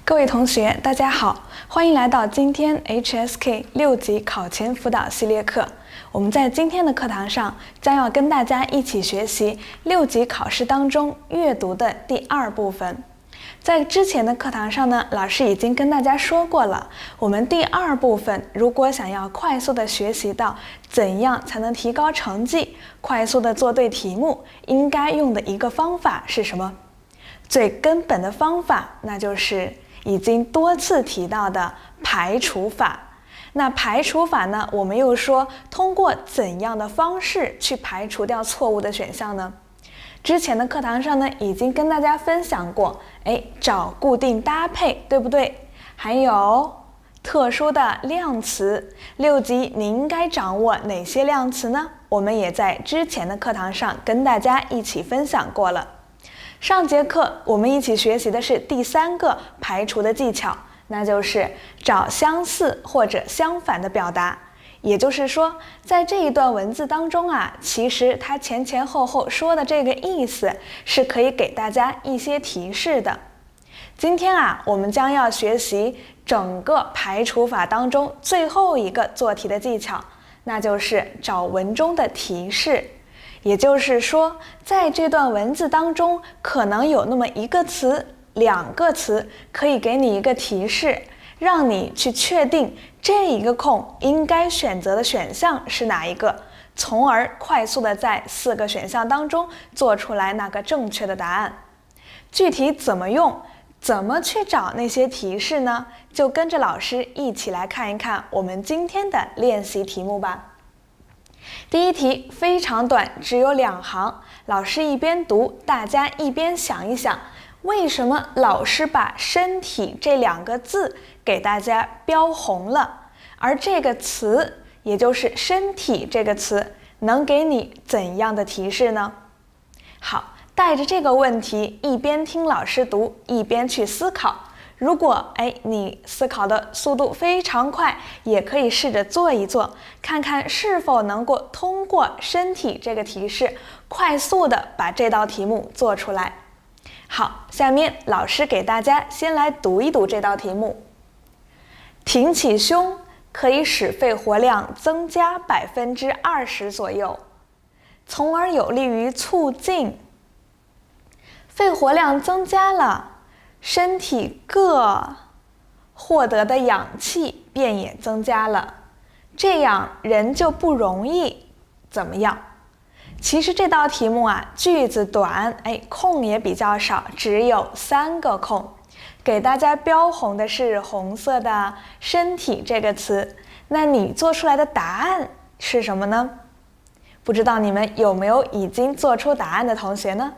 各位同学，大家好，欢迎来到今天 HSK 6级考前辅导系列课。我们在今天的课堂上将要跟大家一起学习6级考试当中阅读的第2部分。在之前的课堂上呢，老师已经跟大家说过了，我们第2部分如果想要快速的学习到怎样才能提高成绩，快速的做对题目，应该用的一个方法是什么？最根本的方法，那就是已经多次提到的排除法。那排除法呢，我们又说通过怎样的方式去排除掉错误的选项呢？之前的课堂上呢，已经跟大家分享过，找固定搭配，对不对？还有特殊的量词，6级你应该掌握哪些量词呢？我们也在之前的课堂上跟大家一起分享过了。上节课我们一起学习的是第3个排除的技巧，那就是找相似或者相反的表达。也就是说，在这一段文字当中啊，其实它前后后说的这个意思是可以给大家一些提示的。今天啊，我们将要学习整个排除法当中最后一个做题的技巧，那就是找文中的提示。也就是说，在这段文字当中，可能有那么一个词、2个词可以给你一个提示，让你去确定这一个空应该选择的选项是哪一个，从而快速的在4个选项当中做出来那个正确的答案。具体怎么用，怎么去找那些提示呢？就跟着老师一起来看一看我们今天的练习题目吧。第一题非常短，只有2行，老师一边读，大家一边想一想，为什么老师把身体这2个字给大家标红了，而这个词，也就是身体这个词，能给你怎样的提示呢？好，带着这个问题，一边听老师读，一边去思考。如果你思考的速度非常快，也可以试着做一做，看看是否能够通过身体这个提示，快速的把这道题目做出来。好，下面老师给大家先来读一读这道题目。挺起胸可以使肺活量增加20%左右，从而有利于促进肺活量增加了，身体各获得的氧气便也增加了，这样人就不容易怎么样？其实这道题目啊，句子短，空也比较少，只有3个空。给大家标红的是红色的身体这个词，那你做出来的答案是什么呢？不知道你们有没有已经做出答案的同学呢？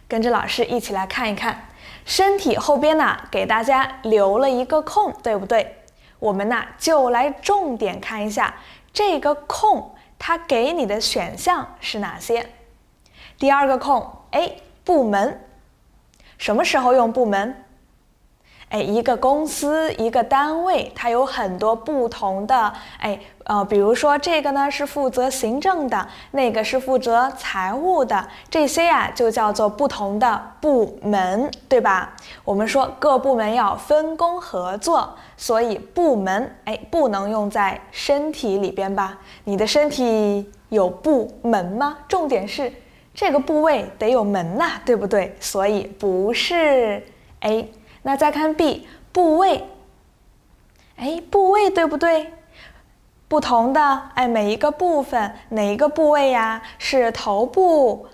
跟着老师一起来看一看。身体后边呢，给大家留了一个空，对不对？我们呢就来重点看一下这个空，它给你的选项是哪些？第2个空，部门。什么时候用部门？一个公司、一个单位，它有很多不同的，比如说这个呢是负责行政的，那个是负责财务的，这些呀就叫做不同的部门，对吧？我们说各部门要分工合作，所以部门，不能用在身体里边吧？你的身体有部门吗？重点是这个部位得有门呐，对不对？所以不是 A。那再看 B， 部位，部位对不对？不同的，每一个部分，哪一个部位呀？是头部，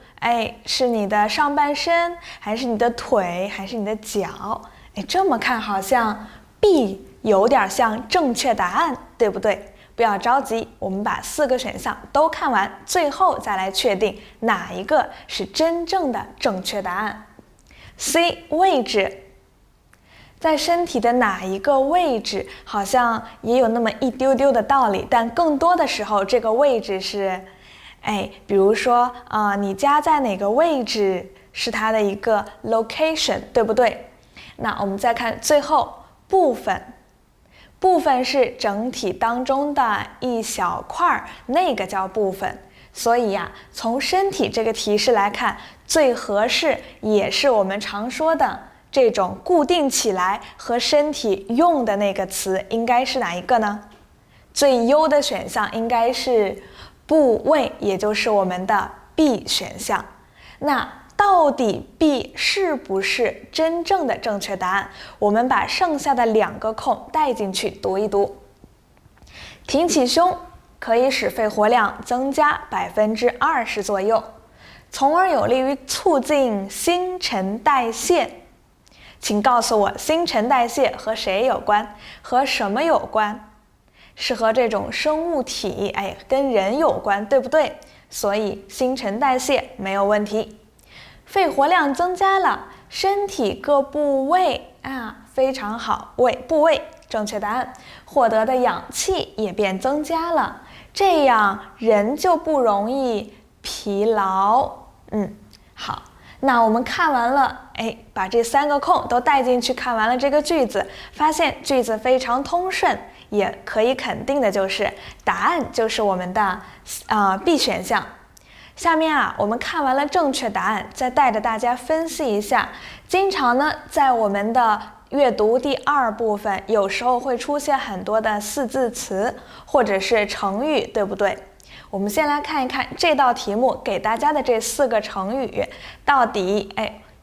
是你的上半身，还是你的腿，还是你的脚？这么看好像 B 有点像正确答案，对不对？不要着急，我们把4个选项都看完，最后再来确定哪一个是真正的正确答案。C， 位置。在身体的哪一个位置，好像也有那么一丢丢的道理，但更多的时候这个位置是，比如说你家在哪个位置是它的一个 location， 对不对？那我们再看最后部分，部分是整体当中的一小块，那个叫部分。所以呀，从身体这个提示来看，最合适也是我们常说的这种固定起来和身体用的那个词应该是哪一个呢？最优的选项应该是部位，也就是我们的 B 选项。那到底 B 是不是真正的正确答案？我们把剩下的2个空带进去读一读。挺起胸可以使肺活量增加20%左右，从而有利于促进新陈代谢。请告诉我，新陈代谢和谁有关？和什么有关？是和这种生物体，跟人有关，对不对？所以新陈代谢没有问题。肺活量增加了，身体各部位非常好，部位正确答案，获得的氧气也变增加了，这样人就不容易疲劳。好，那我们看完了，把这3个空都带进去，看完了这个句子，发现句子非常通顺，也可以肯定的就是答案就是我们的B 选项。下面我们看完了正确答案，再带着大家分析一下。经常呢，在我们的阅读第2部分，有时候会出现很多的4字词或者是成语，对不对？我们先来看一看这道题目给大家的这4个成语，到底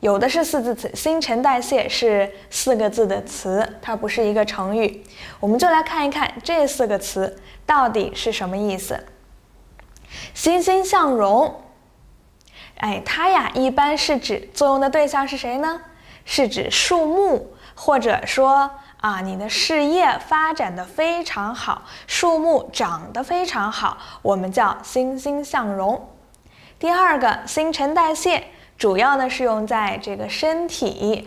有的是4字词，新陈代谢是4个字的词，它不是一个成语。我们就来看一看这4个词到底是什么意思。欣欣向荣，它一般是指作用的对象是谁呢？是指树木，或者说你的事业发展的非常好，树木长得非常好，我们叫欣欣向荣。第2个，新陈代谢，主要呢是用在这个身体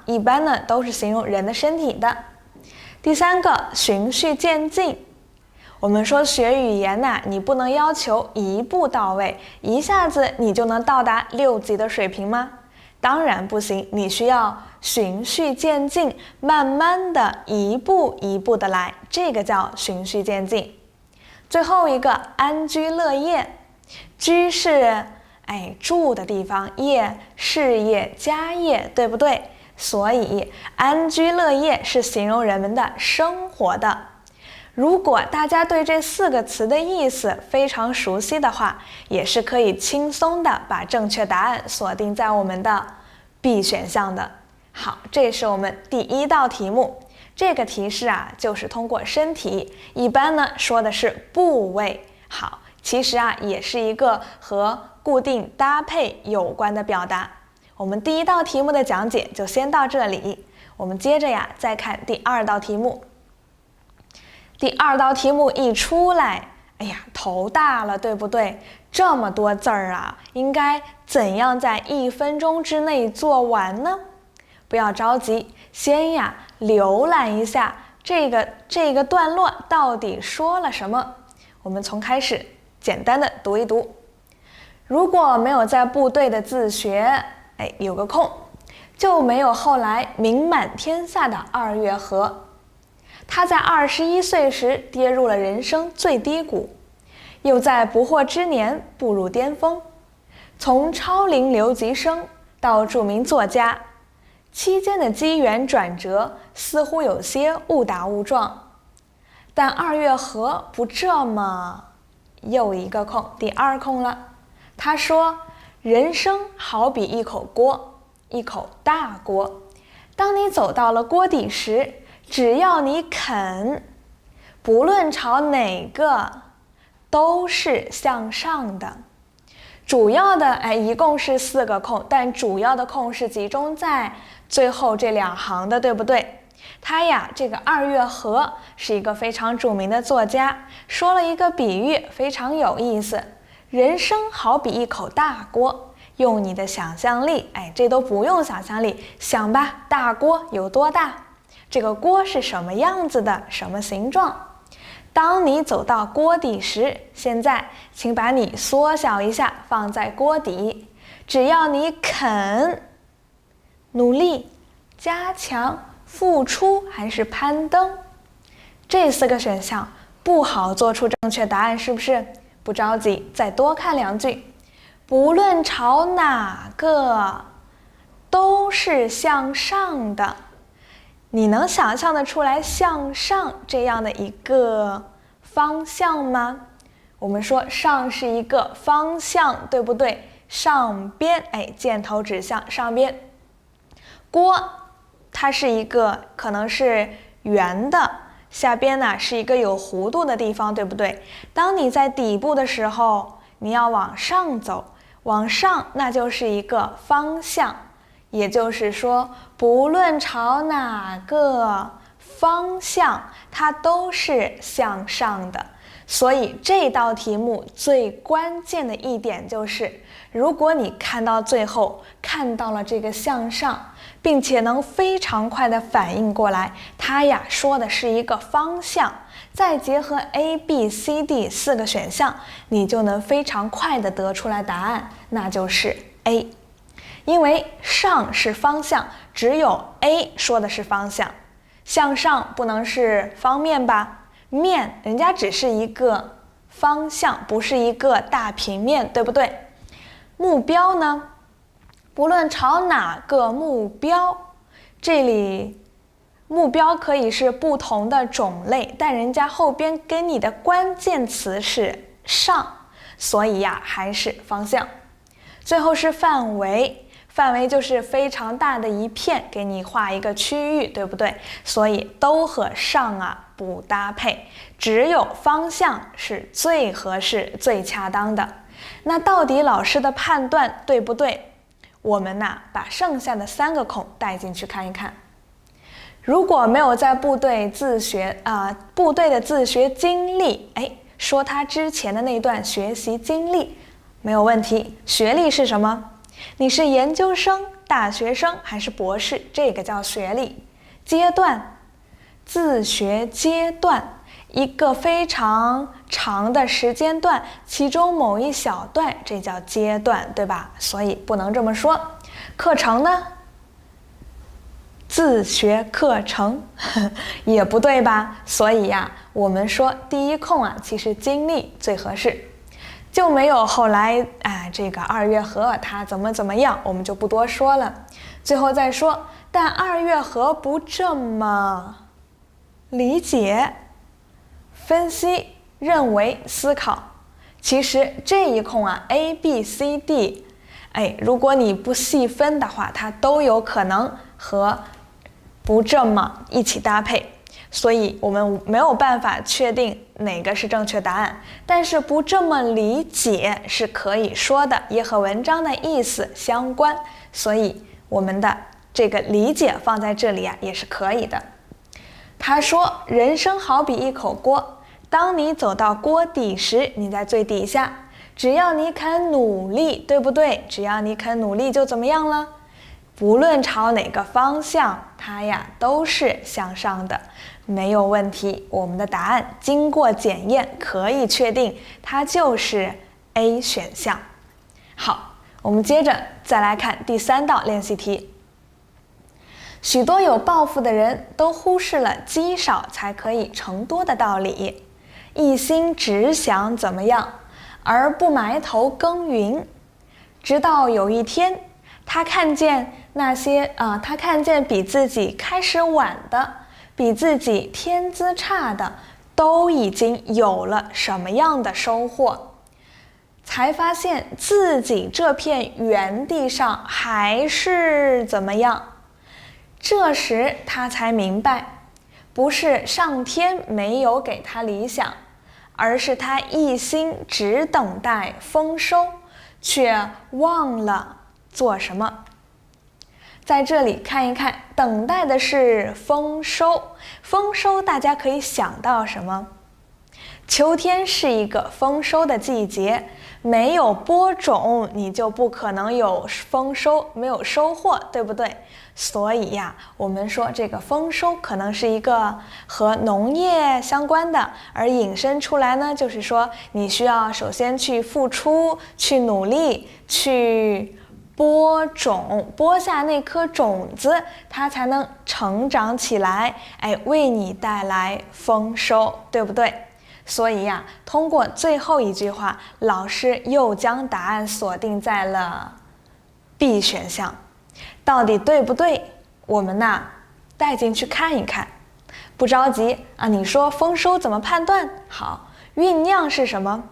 一般呢都是形容人的身体的。第3个，循序渐进。我们说学语言你不能要求一步到位，一下子你就能到达6级的水平吗？当然不行，你需要循序渐进，慢慢的一步一步的来，这个叫循序渐进。最后一个，安居乐业，居是住的地方，业事业家业，对不对？所以安居乐业是形容人们的生活的。如果大家对这4个词的意思非常熟悉的话，也是可以轻松的把正确答案锁定在我们的 B 选项的。好，这是我们第1道题目。这个提示就是通过身体，一般呢说的是部位。好，其实也是一个和固定搭配有关的表达。我们第1道题目的讲解就先到这里，我们接着再看第2道题目。第2道题目一出来，头大了，对不对？这么多字儿应该怎样在1分钟之内做完呢？不要着急，先浏览一下这个段落到底说了什么。我们从开始简单的读一读。如果没有在部队的自学，有个空，就没有后来名满天下的2月河。他在21岁时跌入了人生最低谷，又在不惑之年步入巅峰，从超龄留级生到著名作家，期间的机缘转折似乎有些误打误撞。但2月河不这么，又一个空，第2空了。他说，人生好比一口锅，一口大锅，当你走到了锅底时，只要你肯，不论朝哪个都是向上的。主要的一共是4个空，但主要的空是集中在最后这2行的，对不对？他这个2月河是一个非常著名的作家，说了一个比喻，非常有意思。人生好比一口大锅，用你的想象力，这都不用想象力，想吧，大锅有多大？这个锅是什么样子的，什么形状？当你走到锅底时，现在请把你缩小一下，放在锅底。只要你肯努力、加强、付出还是攀登，这4个选项不好做出正确答案，是不是？不着急，再多看2句。不论朝哪个都是向上的。你能想象得出来向上这样的一个方向吗？我们说上是一个方向，对不对？上边，箭头指向上边。锅，它是一个可能是圆的，下边呢是一个有弧度的地方，对不对？当你在底部的时候，你要往上走，往上那就是一个方向。也就是说，不论朝哪个方向，它都是向上的。所以这道题目最关键的一点就是，如果你看到最后看到了这个向上，并且能非常快的反应过来，它呀说的是一个方向，再结合 A、B、C、D 4个选项，你就能非常快的得出来答案，那就是 A。因为上是方向，只有 A 说的是方向，向上不能是方面吧？面人家只是一个方向，不是一个大平面，对不对？目标呢？不论朝哪个目标，这里目标可以是不同的种类，但人家后边给你的关键词是上，所以呀还是方向。最后是范围。范围就是非常大的一片，给你画一个区域，对不对？所以都和上啊不搭配，只有方向是最合适、最恰当的。那到底老师的判断对不对？我们把剩下的3个孔带进去看一看。如果没有在部队的自学经历，说他之前的那段学习经历没有问题。学历是什么？你是研究生、大学生还是博士？这个叫学历。阶段，自学阶段，一个非常长的时间段，其中某一小段，这叫阶段，对吧？所以不能这么说。课程呢？自学课程也不对吧？所以呀，我们说第一空其实经历最合适。就没有后来这个2月河他怎么样，我们就不多说了。最后再说，但2月河不这么理解、分析、认为、思考。其实这一空A、B、C、D，如果你不细分的话，它都有可能和不这么一起搭配。所以我们没有办法确定哪个是正确答案，但是不这么理解是可以说的，也和文章的意思相关，所以我们的这个理解放在这里也是可以的。他说，人生好比一口锅，当你走到锅底时，你在最底下，只要你肯努力，对不对？只要你肯努力就怎么样了？不论朝哪个方向，它都是向上的，没有问题。我们的答案经过检验，可以确定它就是 A 选项。好，我们接着再来看第3道练习题。许多有抱负的人都忽视了积少才可以成多的道理，一心只想怎么样，而不埋头耕耘。直到有一天，他看见比自己开始晚的，比自己天资差的，都已经有了什么样的收获，才发现自己这片原地上还是怎么样。这时他才明白，不是上天没有给他理想，而是他一心只等待丰收，却忘了做什么。在这里看一看，等待的是丰收。丰收大家可以想到什么？秋天是一个丰收的季节，没有播种你就不可能有丰收，没有收获，对不对？所以我们说这个丰收可能是一个和农业相关的，而引申出来呢，就是说你需要首先去付出，去努力，去播种，播下那颗种子，它才能成长起来，为你带来丰收，对不对？所以通过最后一句话，老师又将答案锁定在了 B 选项。到底对不对？我们带进去看一看。不着急啊，你说丰收怎么判断？好，酝酿是什么？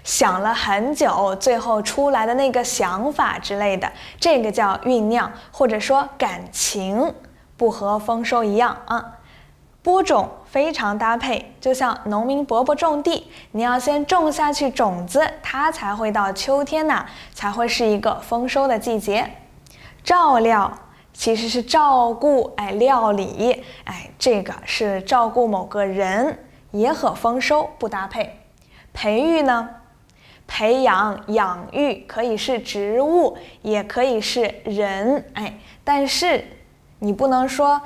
想了很久，最后出来的那个想法之类的，这个叫酝酿，或者说感情，不和丰收一样啊。播种非常搭配，就像农民伯伯种地，你要先种下去种子，它才会到秋天才会是一个丰收的季节。照料其实是照顾，料理，这个是照顾某个人，也和丰收不搭配。培育呢？培养、养育可以是植物，也可以是人，但是你不能说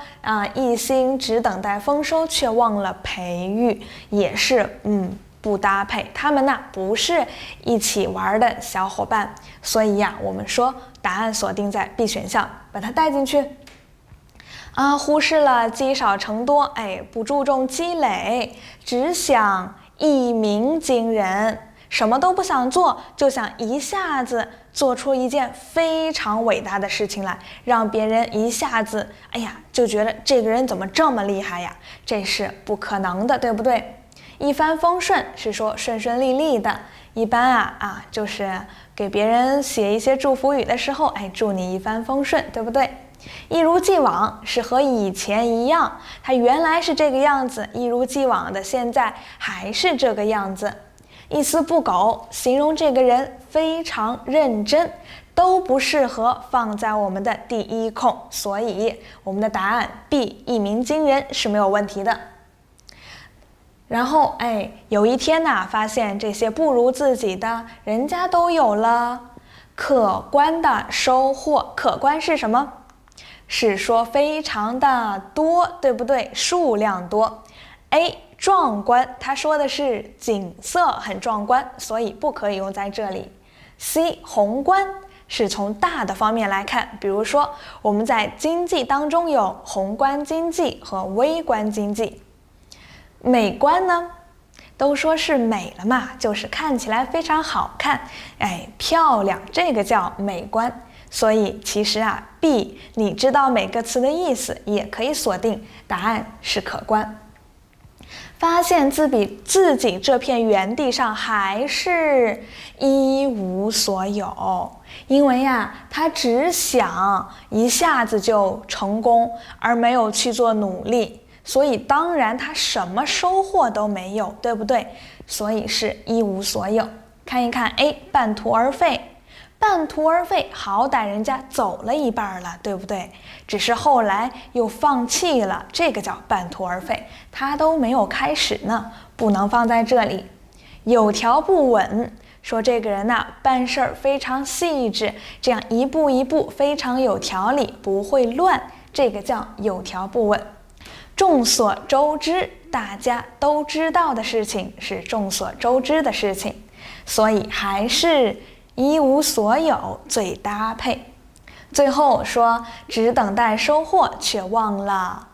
一心只等待丰收，却忘了培育，也是不搭配。他们不是一起玩的小伙伴，所以我们说答案锁定在 B 选项，把它带进去。忽视了积少成多，不注重积累，只想一鸣惊人，什么都不想做，就想一下子做出一件非常伟大的事情来，让别人一下子就觉得这个人怎么这么厉害呀？这是不可能的，对不对？一帆风顺是说顺顺利利的，一般就是给别人写一些祝福语的时候，祝你一帆风顺，对不对？一如既往是和以前一样，它原来是这个样子，一如既往的现在还是这个样子。一丝不苟形容这个人非常认真，都不适合放在我们的第一空，所以我们的答案 B 一鸣惊人是没有问题的。然后有一天发现这些不如自己的人家都有了可观的收获。可观是什么？是说非常的多，对不对？数量多。A 壮观，他说的是景色很壮观，所以不可以用在这里。C 宏观是从大的方面来看，比如说我们在经济当中有宏观经济和微观经济。美观呢，都说是美了嘛，就是看起来非常好看，漂亮，这个叫美观。所以其实B 你知道每个词的意思，也可以锁定答案是可观。发现自己这片原地上还是一无所有，因为他只想一下子就成功，而没有去做努力，所以当然他什么收获都没有，对不对？所以是一无所有。看一看 A 半途而废。半途而废，好歹人家走了一半了，对不对？只是后来又放弃了，这个叫半途而废，他都没有开始呢，不能放在这里。有条不紊，说这个人办事儿非常细致，这样一步一步非常有条理，不会乱，这个叫有条不紊。众所周知，大家都知道的事情是众所周知的事情，所以还是一无所有最搭配。最后说只等待收获，却忘了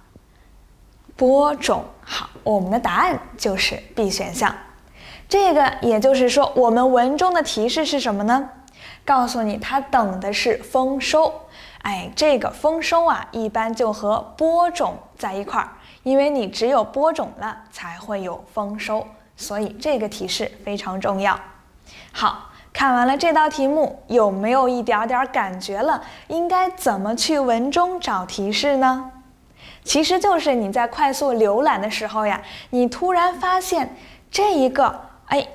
播种。好，我们的答案就是 B 选项。这个也就是说，我们文中的提示是什么呢？告诉你它等的是丰收。这个丰收一般就和播种在一块儿，因为你只有播种了才会有丰收，所以这个提示非常重要。好，看完了这道题目，有没有一点点感觉了？应该怎么去文中找提示呢？其实就是你在快速浏览的时候你突然发现这一个，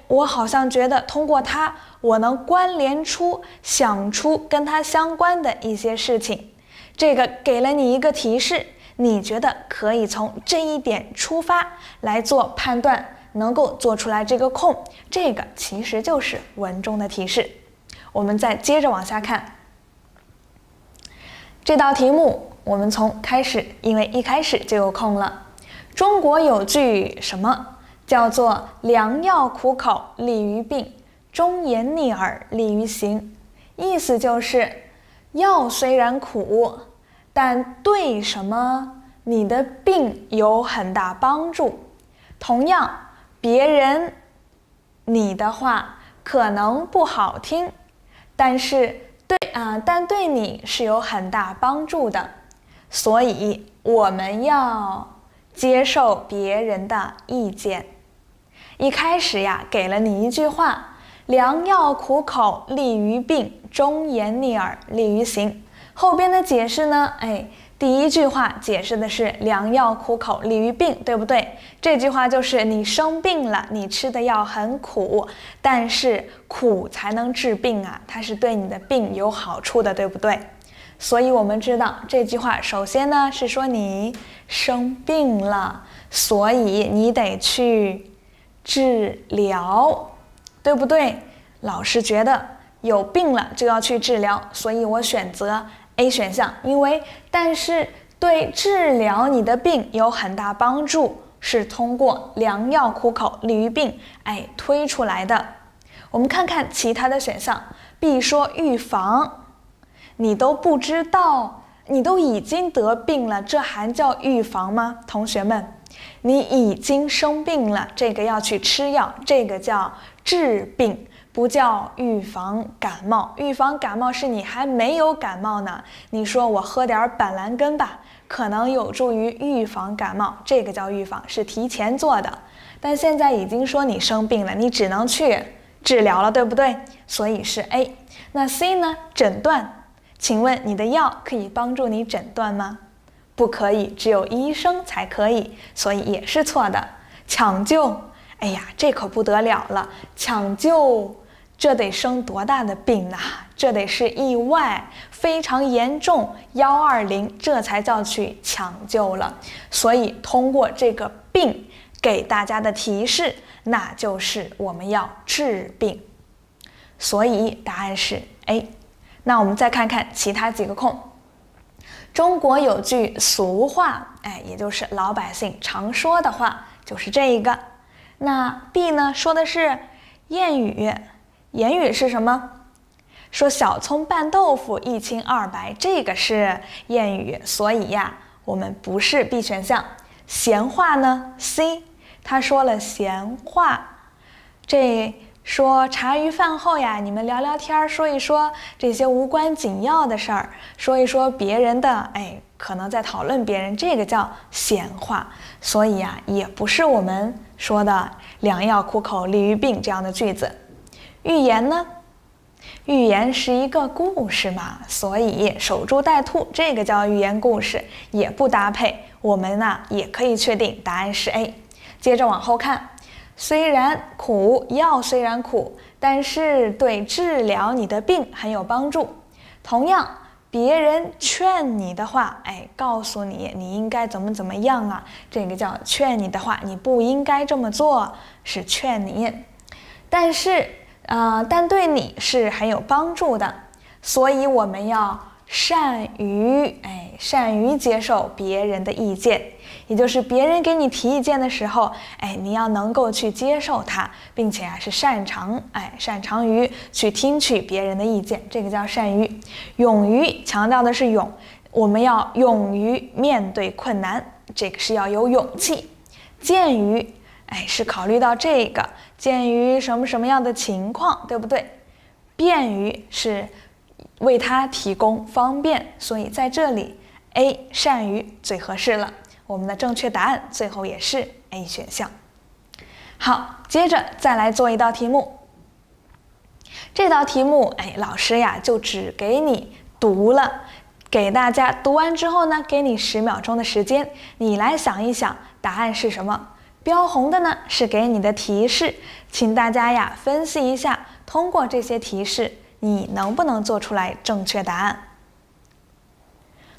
我好像觉得通过它，我能关联出、想出跟它相关的一些事情。这个给了你一个提示，你觉得可以从这一点出发来做判断，能够做出来这个空，这个其实就是文中的提示。我们再接着往下看这道题目，我们从开始，因为一开始就有空了。中国有句什么叫做良药苦口利于病，忠言逆耳利于行，意思就是药虽然苦，但对什么你的病有很大帮助。同样，别人你的话可能不好听，但是对但对你是有很大帮助的，所以我们要接受别人的意见。一开始呀，给了你一句话：良药苦口利于病，忠言逆耳利于行。后边的解释呢，第一句话解释的是良药苦口利于病，对不对？这句话就是你生病了，你吃的药很苦，但是苦才能治病啊，它是对你的病有好处的，对不对？所以我们知道这句话首先呢是说你生病了，所以你得去治疗，对不对？老师觉得有病了就要去治疗，所以我选择A 选项，但是对治疗你的病有很大帮助，是通过良药苦口利于病推出来的。我们看看其他的选项。 B 说预防，你都不知道，你都已经得病了，这还叫预防吗？同学们，你已经生病了，这个要去吃药，这个叫治病，不叫预防感冒。预防感冒是你还没有感冒呢，你说我喝点板蓝根吧，可能有助于预防感冒，这个叫预防，是提前做的。但现在已经说你生病了，你只能去治疗了，对不对？所以是 A。那 C 呢？诊断。请问你的药可以帮助你诊断吗？不可以，只有医生才可以，所以也是错的。抢救，哎呀，这可不得了了，抢救这得生多大的病呐？这得是意外，非常严重，120，这才叫去抢救了。所以通过这个病给大家的提示，那就是我们要治病。所以答案是 A。那我们再看看其他几个空。中国有句俗话，也就是老百姓常说的话，就是这一个。那 B 呢，说的是谚语。谚语是什么？说小葱拌豆腐一清二白，这个是谚语。所以呀，我们不是 B 选项。闲话呢 ？C， 他说了闲话，这说茶余饭后呀，你们聊聊天，说一说这些无关紧要的事儿，说一说别人的，可能在讨论别人，这个叫闲话。所以呀，也不是我们说的良药苦口利于病这样的句子。寓言呢？寓言是一个故事嘛，所以守株待兔这个叫寓言故事，也不搭配。我们呢也可以确定答案是 A。接着往后看。虽然苦，药虽然苦，但是对治疗你的病很有帮助。同样，别人劝你的话，告诉你你应该怎么样啊，这个叫劝你的话，你不应该这么做，是劝你。但对你是很有帮助的，所以我们要善于接受别人的意见。也就是别人给你提意见的时候，你要能够去接受它，并且是擅长于去听取别人的意见，这个叫善于。勇于强调的是勇，我们要勇于面对困难，这个是要有勇气。鉴于，是考虑到这个，鉴于什么样的情况，对不对？便于是为他提供方便，所以在这里 A 善于最合适了。我们的正确答案最后也是 A 选项。好，接着再来做一道题目。这道题目，老师呀就只给你读了，给大家读完之后呢，给你10秒钟的时间，你来想一想答案是什么。标红的呢是给你的提示，请大家呀分析一下，通过这些提示，你能不能做出来正确答案？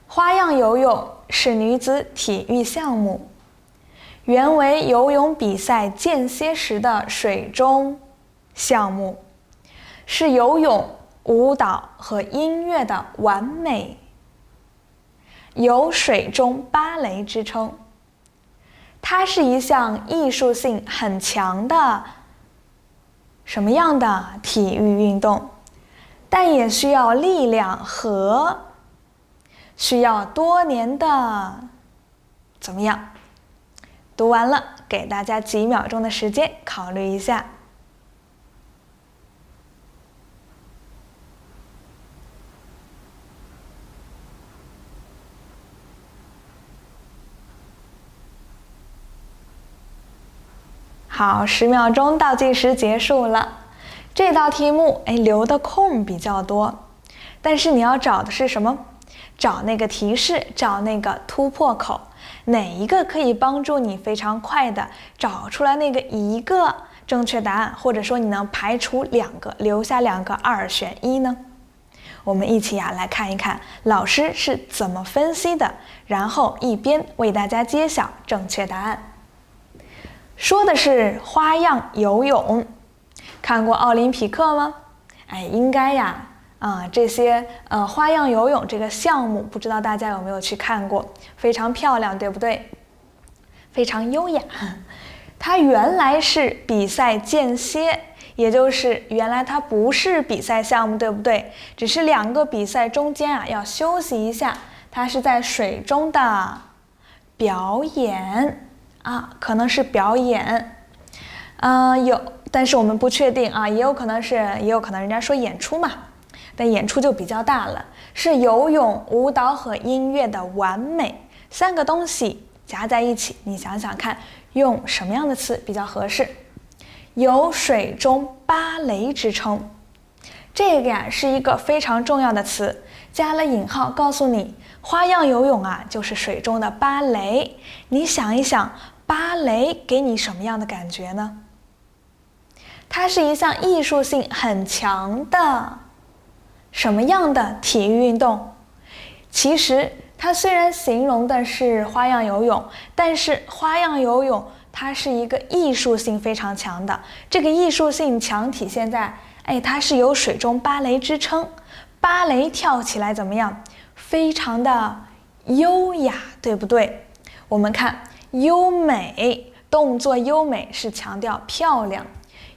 花样游泳是女子体育项目，原为游泳比赛间歇时的水中项目，是游泳、舞蹈和音乐的完美，有水中芭蕾之称。它是一项艺术性很强的什么样的体育运动，但也需要力量和需要多年的怎么样？读完了，给大家几秒钟的时间考虑一下。好，10秒钟倒计时结束了。这道题目，留的空比较多，但是你要找的是什么？找那个提示，找那个突破口，哪一个可以帮助你非常快的找出来那个一个正确答案，或者说你能排除2个，留下2个2选1呢？我们一起来看一看老师是怎么分析的，然后一边为大家揭晓正确答案。说的是花样游泳，看过奥林匹克吗？应该呀。这些花样游泳这个项目，不知道大家有没有去看过？非常漂亮，对不对？非常优雅。它原来是比赛间歇，也就是原来它不是比赛项目，对不对？只是2个比赛中间要休息一下，它是在水中的表演可能是表演，但是我们不确定也有可能人家说演出嘛。但演出就比较大了，是游泳、舞蹈和音乐的完美3个东西加在一起，你想想看，用什么样的词比较合适？有水中芭蕾之称，这个是一个非常重要的词，加了引号，告诉你花样游泳就是水中的芭蕾。你想一想，芭蕾给你什么样的感觉呢？它是一项艺术性很强的什么样的体育运动？其实它虽然形容的是花样游泳，但是花样游泳它是一个艺术性非常强的。这个艺术性强体现在，它是有水中芭蕾之称。芭蕾跳起来怎么样？非常的优雅，对不对？我们看优美，动作优美是强调漂亮，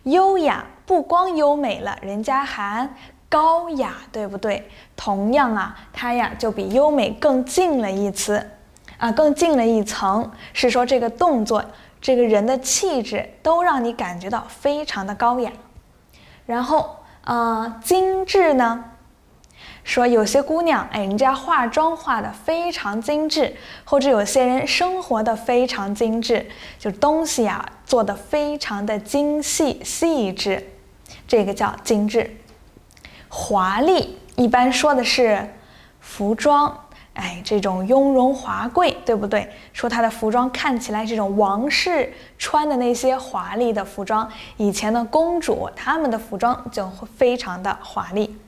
优雅不光优美了，人家还高雅，对不对？同样它就比优美更近了一更近了一层，是说这个动作，这个人的气质都让你感觉到非常的高雅。然后精致呢，说有些姑娘人家化妆化的非常精致，或者有些人生活的非常精致，就东西做的非常的精细细致，这个叫精致。华丽一般说的是服装，这种雍容华贵，对不对？说她的服装看起来这种王室穿的那些华丽的服装，以前的公主她们的服装就会非常的华丽。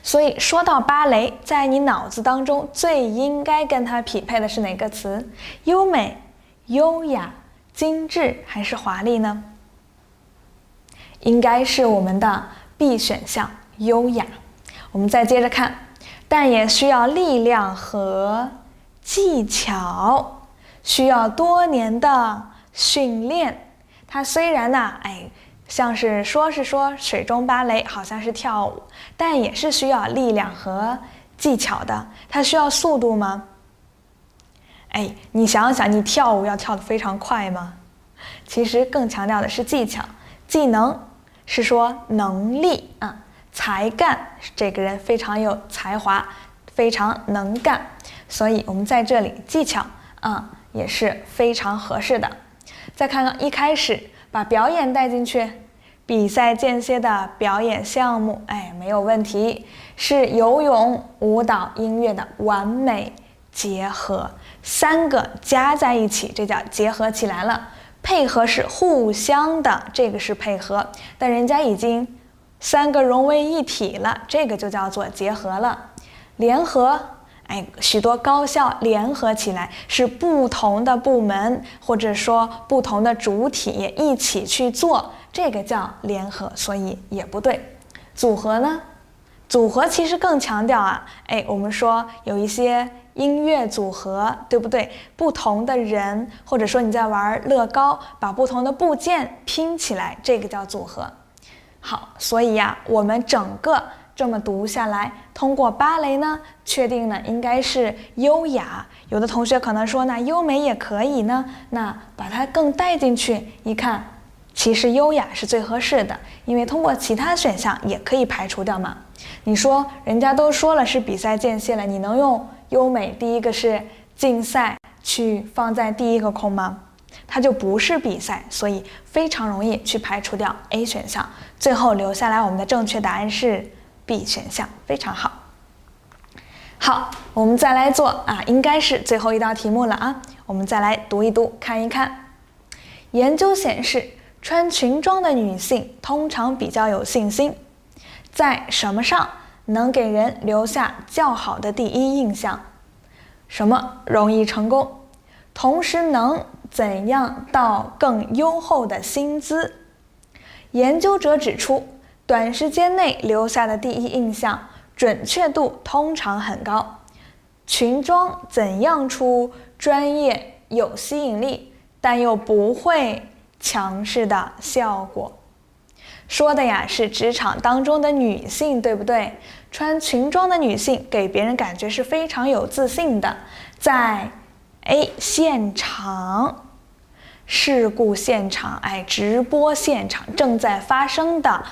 所以说到芭蕾，在你脑子当中最应该跟它匹配的是哪个词？优美、优雅、精致还是华丽呢？应该是我们的 B 选项，优雅。我们再接着看，但也需要力量和技巧，需要多年的训练。它虽然像是说水中芭蕾好像是跳舞，但也是需要力量和技巧的。它需要速度吗？你想想，你跳舞要跳得非常快吗？其实更强调的是技巧。技能是说能力才干，这个人非常有才华，非常能干，所以我们在这里技巧也是非常合适的。再看看一开始把表演带进去，比赛间歇的表演项目，没有问题，是游泳、舞蹈、音乐的完美结合，3个加在一起，这叫结合起来了。配合是互相的，这个是配合，但人家已经3个融为一体了，这个就叫做结合了。联合，许多高校联合起来，是不同的部门或者说不同的主体一起去做，这个叫联合，所以也不对。组合呢？组合其实更强调我们说有一些音乐组合，对不对？不同的人，或者说你在玩乐高，把不同的部件拼起来，这个叫组合。好，所以我们整个这么读下来，通过芭蕾呢，确定了应该是优雅。有的同学可能说，那优美也可以呢，那把它更带进去，一看，其实优雅是最合适的，因为通过其他选项也可以排除掉嘛。你说人家都说了是比赛间歇了，你能用优美第一个是竞赛去放在第一个空吗？它就不是比赛，所以非常容易去排除掉 A 选项，最后留下来我们的正确答案是 B 选项，非常好。好，我们再来做应该是最后一道题目了啊，我们再来读一读，看一看。研究显示，穿裙装的女性通常比较有信心，在什么上能给人留下较好的第一印象？什么容易成功？同时能怎样到更优厚的薪资？研究者指出，短时间内留下的第一印象准确度通常很高。裙装怎样出专业有吸引力，但又不会强势的效果？说的呀是职场当中的女性，对不对？穿裙装的女性给别人感觉是非常有自信的，在 A 现场、事故现场，直播现场正在发生的，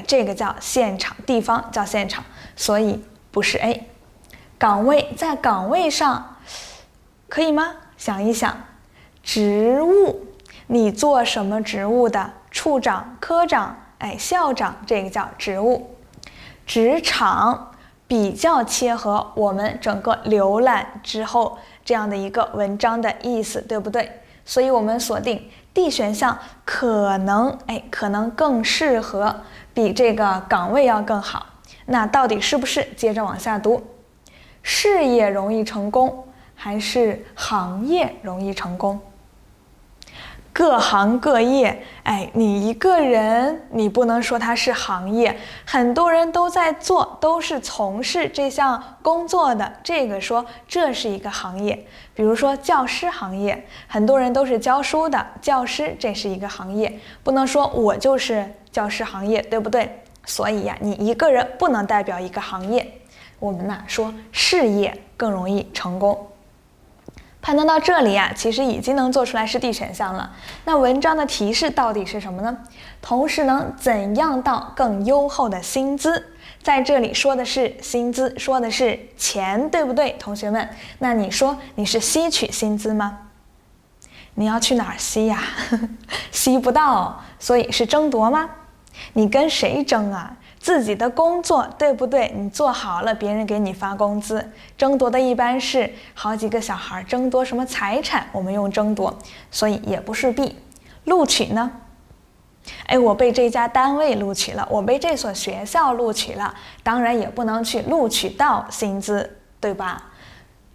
这个叫现场，地方叫现场，所以不是 A。岗位，在岗位上，可以吗？想一想，职务，你做什么职务的？处长、科长，校长，这个叫职务。职场比较切合我们整个浏览之后这样的一个文章的意思，对不对？所以我们锁定 D 选项可能更适合，比这个岗位要更好。那到底是不是？接着往下读，事业容易成功还是行业容易成功？各行各业，你一个人，你不能说它是行业，很多人都在做，都是从事这项工作的，这个说这是一个行业。比如说教师行业，很多人都是教书的，教师这是一个行业，不能说我就是教师行业，对不对？所以呀，你一个人不能代表一个行业。我们说事业更容易成功。判断到这里呀，其实已经能做出来是 D 选项了。那文章的提示到底是什么呢？同时能怎样到更优厚的薪资？在这里说的是薪资，说的是钱，对不对，同学们？那你说你是吸取薪资吗？你要去哪儿吸呀？吸不到，所以是争夺吗？你跟谁争啊？自己的工作，对不对？你做好了，别人给你发工资。争夺的一般是好几个小孩争夺什么财产，我们用争夺，所以也不是 B。录取呢？我被这家单位录取了，我被这所学校录取了，当然也不能去录取到薪资，对吧？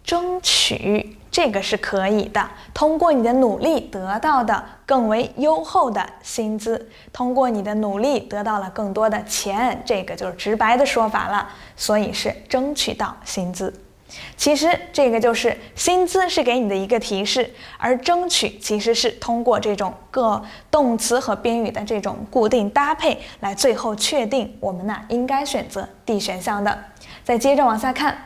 争取这个是可以的，通过你的努力得到的更为优厚的薪资，通过你的努力得到了更多的钱，这个就是直白的说法了，所以是争取到薪资。其实这个就是薪资是给你的一个提示，而争取其实是通过这种各动词和宾语的这种固定搭配来最后确定我们应该选择 D 选项的。再接着往下看，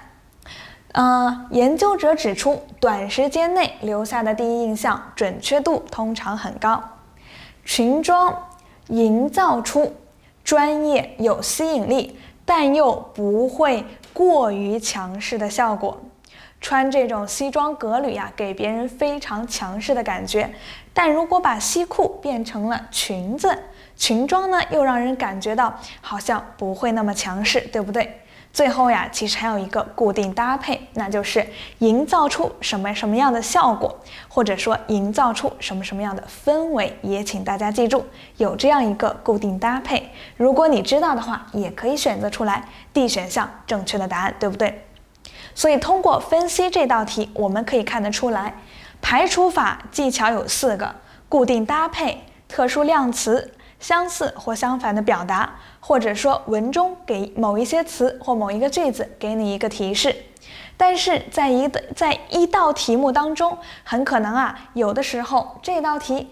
研究者指出，短时间内留下的第一印象准确度通常很高。裙装营造出专业有吸引力，但又不会过于强势的效果。穿这种西装革履给别人非常强势的感觉，但如果把西裤变成了裙子，裙装呢又让人感觉到好像不会那么强势，对不对？最后其实还有一个固定搭配，那就是营造出什么什么样的效果，或者说营造出什么什么样的氛围，也请大家记住有这样一个固定搭配。如果你知道的话，也可以选择出来 D 选项正确的答案，对不对？所以通过分析这道题，我们可以看得出来，排除法技巧有4个：固定搭配、特殊量词、相似或相反的表达，或者说文中给某一些词或某一个句子给你一个提示。但是在一道题目当中，很可能有的时候这道题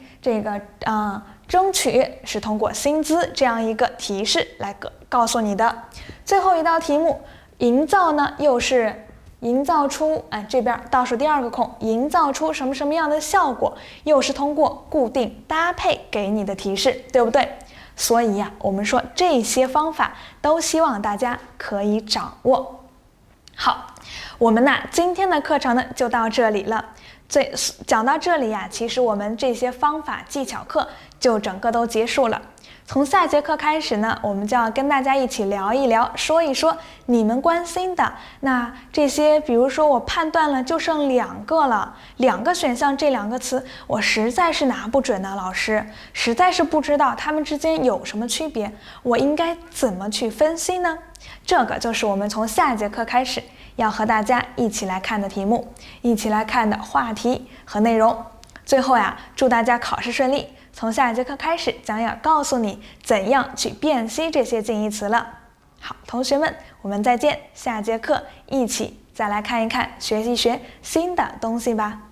争取是通过薪资这样一个提示来告诉你的。最后一道题目营造呢，又是营造出这边倒数第2个空，营造出什么什么样的效果，又是通过固定搭配给你的提示，对不对？所以我们说这些方法都希望大家可以掌握。好，我们今天的课程呢就到这里了。讲到这里呀，其实我们这些方法技巧课就整个都结束了。从下节课开始呢，我们就要跟大家一起聊一聊，说一说你们关心的那这些，比如说我判断了就剩2个了，2个选项这2个词我实在是拿不准呢，老师实在是不知道它们之间有什么区别，我应该怎么去分析呢？这个就是我们从下节课开始要和大家一起来看的题目，一起来看的话题和内容。最后呀，祝大家考试顺利。从下节课开始，将要告诉你怎样去辨析这些近义词了。好，同学们，我们再见，下节课一起再来看一看，学习学新的东西吧。